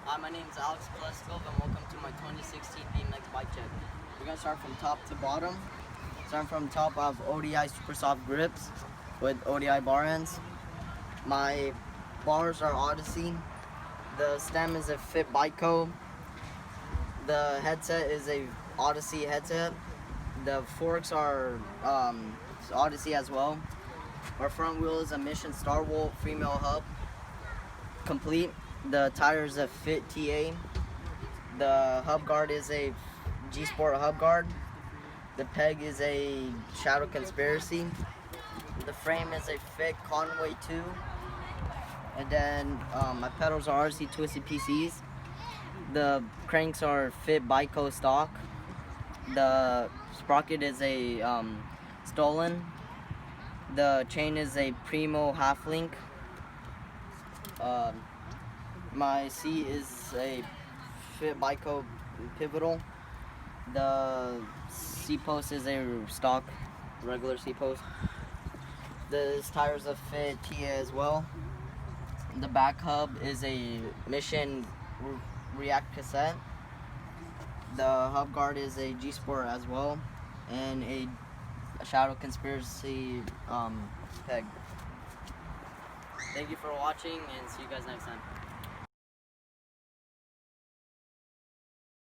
Hi, my name is Alex Pleskov and welcome to my 2016 BMX bike check. We're going to start from top to bottom. Starting from top, I have ODI Super Soft grips with ODI bar ends. My bars are Odyssey. The stem is a Fit Bikeco. The headset is a Odyssey headset. The forks are Odyssey as well. Our front wheel is a Mission Starwolf female hub. Complete. The tire is a Fit TA. The hub guard is a G Sport hub guard. The peg is a Shadow Conspiracy. The frame is a Fit Conway 2. And then my pedals are RC Twisted PCs. The cranks are Fit Bikeco stock. The sprocket is a Stolen. The chain is a Primo half link. My seat is a Fit Bikeco Pivotal. The seat post is a stock regular seat post. This tire is a Fit Tia as well. The back hub is a Mission React cassette. The hub guard is a G Sport as well, and a Shadow Conspiracy peg. Thank you for watching, and see you guys next time.